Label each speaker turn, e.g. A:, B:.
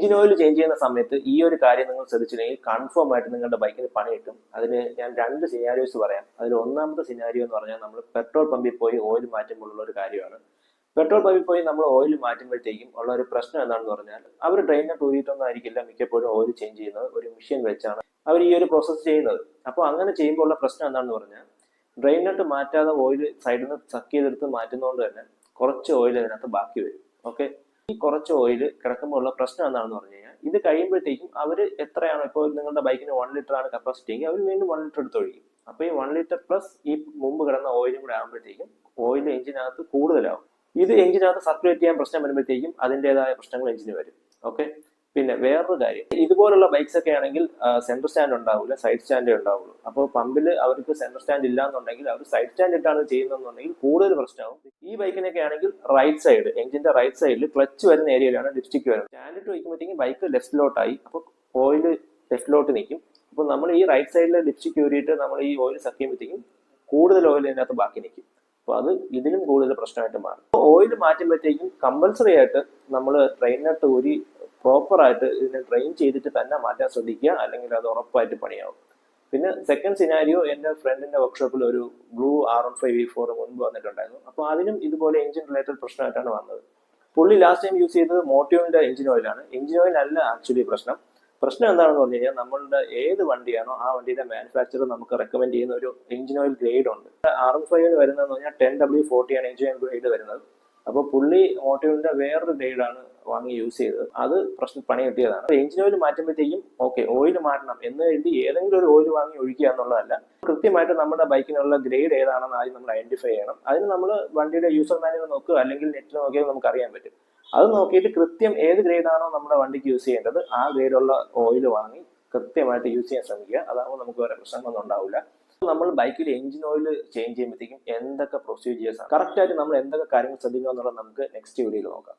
A: Engine oil change ചെയ്യുന്ന സമയത്ത് ഈ ഒരു കാര്യം നിങ്ങൾ ശ്രദ്ധിച്ചില്ലെങ്കിൽ കൺഫേം ആയിട്ട് നിങ്ങളുടെ ബൈക്കിന് പണി കിട്ടും. അതിന് ഞാൻ 2 സിനാരിയോസ് പറയാം. അതിൽ ഒന്നാമത്തെ സിനാരിയോ എന്ന് പറഞ്ഞാൽ നമ്മൾ പെട്രോൾ പമ്പിൽ പോയി ഓയിൽ മാറ്റുമ്പോഴുള്ള ഒരു കാര്യമാണ്. പെട്രോൾ പമ്പിൽ പോയി നമ്മൾ ഓയിൽ മാറ്റുമ്പോഴത്തേക്കും ഉള്ള ഒരു പ്രശ്നം എന്താണെന്ന് പറഞ്ഞാൽ അവർ ഡ്രെയിനർ ഊരിയിട്ടൊന്നും ആയിരിക്കില്ല മിക്കപ്പോഴും ഓയിൽ ചേഞ്ച് ചെയ്യുന്നത്. ഒരു മെഷീൻ വെച്ചാണ് അവർ ഈ ഒരു പ്രോസസ്സ് ചെയ്യുന്നത്. അപ്പോൾ അങ്ങനെ ചെയ്യുമ്പോൾ ഉള്ള പ്രശ്നം എന്താണെന്ന് പറഞ്ഞാൽ ഡ്രെയിനർ മാറ്റാതെ ഓയിൽ സൈഡിൽ നിന്ന് സക്ക് ചെയ്തെടുത്ത് മാറ്റുന്നതുകൊണ്ട് തന്നെ കുറച്ച് ഓയിൽ അതിനകത്ത് ബാക്കി വരും. ഓക്കെ, ഈ കുറച്ച് ഓയിൽ കിടക്കുമ്പോൾ ഉള്ള പ്രശ്നം എന്താണെന്ന് പറഞ്ഞു കഴിഞ്ഞാൽ ഇത് കഴിയുമ്പോഴത്തേക്കും അവർ എത്രയാണോ, ഇപ്പോൾ നിങ്ങളുടെ ബൈക്കിന് 1 ലിറ്റർ ആണ് കപ്പാസിറ്റി എങ്കിൽ അവർ വീണ്ടും 1 ലിറ്റർ എടുത്ത് ഒഴിക്കും. അപ്പോൾ ഈ 1 ലിറ്റർ പ്ലസ് ഈ മുമ്പ് കിടന്ന ഓയിലും കൂടെ ആകുമ്പോഴത്തേക്കും ഓയിൽ എഞ്ചിനകത്ത് കൂടുതലാവും. ഇത് എഞ്ചിനകത്ത് സർക്കുലേറ്റ് ചെയ്യാൻ പ്രശ്നം വരുമ്പോഴത്തേക്കും അതിൻ്റെതായ പ്രശ്നങ്ങൾ എഞ്ചിന് വരും. ഓക്കെ, പിന്നെ വേറൊരു കാര്യം, ഇതുപോലുള്ള ബൈക്സ് ഒക്കെ ആണെങ്കിൽ സെൻട്രൽ സ്റ്റാൻഡ് ഉണ്ടാവില്ല, സൈഡ് സ്റ്റാൻഡേ ഉണ്ടാവുള്ളൂ. അപ്പോൾ പമ്പിൽ അവർക്ക് സെൻട്രൽ സ്റ്റാൻഡ് ഇല്ലാന്നുണ്ടെങ്കിൽ അവർ സൈഡ് സ്റ്റാൻഡ് ഇട്ടാണ് ചെയ്യുന്നതെന്നുണ്ടെങ്കിൽ കൂടുതൽ പ്രശ്നമാവും. ഈ ബൈക്കിനൊക്കെ ആണെങ്കിൽ റൈറ്റ് സൈഡ്, എഞ്ചിന്റെ റൈറ്റ് സൈഡിൽ ക്ലച്ച് വരുന്ന ഏരിയയിലാണ് ലിപ്സ്റ്റിക് വരുന്നത്. സ്റ്റാൻഡ് ഇട്ട് വയ്ക്കുമ്പോഴത്തേക്കും ബൈക്ക് ലെഫ്റ്റിലോട്ടായി, അപ്പോൾ ഓയിൽ ലെഫ്റ്റിലോട്ട് നിൽക്കും. അപ്പോൾ നമ്മൾ ഈ റൈറ്റ് സൈഡിലെ ലിപ്സ്റ്റിക് ഊരിയിട്ട് നമ്മൾ ഈ ഓയിൽ സക്ക് ചെയ്യുമ്പോഴത്തേക്കും കൂടുതൽ ഓയിൽ ഇതിനകത്ത് ബാക്കി നിൽക്കും. അപ്പോൾ അത് ഇതിലും കൂടുതൽ പ്രശ്നമായിട്ട് മാറും. ഓയിൽ മാറ്റുമ്പോഴത്തേക്കും കമ്പൽസറി ആയിട്ട് നമ്മൾ ട്രെയിനകത്ത് ഊരി പ്രോപ്പറായിട്ട് ഇതിനെ ട്രെയിൻ ചെയ്തിട്ട് തന്നെ മാറ്റാൻ ശ്രദ്ധിക്കുക, അല്ലെങ്കിൽ അത് ഉറപ്പായിട്ട് പണിയാവും. പിന്നെ സെക്കൻഡ് സിനാരിയോ, എൻ്റെ ഫ്രണ്ടിന്റെ വർക്ക്ഷോപ്പിൽ ഒരു ബ്ലൂ R15V4 മുൻപ് വന്നിട്ടുണ്ടായിരുന്നു. അപ്പോൾ അതിനും ഇതുപോലെ എഞ്ചിൻ റിലേറ്റഡ് പ്രശ്നമായിട്ടാണ് വന്നത്. പുള്ളി ലാസ്റ്റ് ടൈം യൂസ് ചെയ്തത് മോട്ടോവിന്റെ എഞ്ചിൻ ഓയിലാണ്. എഞ്ചിൻ ഓയിൽ അല്ല ആക്ച്വലി പ്രശ്നം എന്താണെന്ന് പറഞ്ഞു കഴിഞ്ഞാൽ നമ്മളുടെ ഏത് വണ്ടിയാണോ ആ വണ്ടിയുടെ മാനുഫാക്ചറർ നമുക്ക് റെക്കമെൻഡ് ചെയ്യുന്ന ഒരു എഞ്ചിൻ ഓയിൽ ഗ്രേഡ് ഉണ്ട്. R15 വരുന്നതെന്ന് പറഞ്ഞാൽ 10W40 ആണ് എഞ്ചിൻ ഓയിൽ ഗ്രേഡ് വരുന്നത്. അപ്പോൾ പുള്ളി മോട്ടോവിന്റെ വേറൊരു ഗ്രേഡാണ് വാങ്ങി യൂസ് ചെയ്തത്. അത് പണി കിട്ടിയതാണ്. എഞ്ചിൻ ഓയിൽ മാറ്റുമ്പോഴത്തേക്കും ഓക്കെ ഓയിൽ മാറ്റണം എന്ന് എഴുതി ഏതെങ്കിലും ഒരു ഓയിൽ വാങ്ങി ഒഴിക്കുക എന്നുള്ളതല്ല. കൃത്യമായിട്ട് നമ്മുടെ ബൈക്കിനുള്ള ഗ്രേഡ് ഏതാണെന്ന് ആദ്യം നമ്മൾ ഐഡന്റിഫൈ ചെയ്യണം. അതിന് നമ്മൾ വണ്ടിയുടെ യൂസർ മാനുവൽ നോക്കുക, അല്ലെങ്കിൽ നെറ്റിൽ നോക്കിയാൽ നമുക്ക് അറിയാൻ പറ്റും. അത് നോക്കിയിട്ട് കൃത്യം ഏത് ഗ്രേഡാണോ നമ്മുടെ വണ്ടിക്ക് യൂസ് ചെയ്യേണ്ടത് ആ ഗ്രേഡുള്ള ഓയിൽ വാങ്ങി കൃത്യമായിട്ട് യൂസ് ചെയ്യാൻ ശ്രമിക്കുക. അതാകുമ്പോൾ നമുക്ക് വേറെ പ്രശ്നങ്ങളൊന്നും ഉണ്ടാവില്ല. നമ്മൾ ബൈക്കിൽ എഞ്ചിൻ ഓയിൽ ചേഞ്ച് ചെയ്യുമ്പോഴത്തേക്കും എന്തൊക്കെ പ്രൊസീജിയേഴ്സ് ആണ്, കറക്റ്റ് ആയിട്ട് നമ്മൾ എന്തൊക്കെ കാര്യങ്ങൾ ശ്രദ്ധിക്കുക എന്നുള്ളത് നമുക്ക് നെക്സ്റ്റ് വീഡിയോയിൽ നോക്കാം.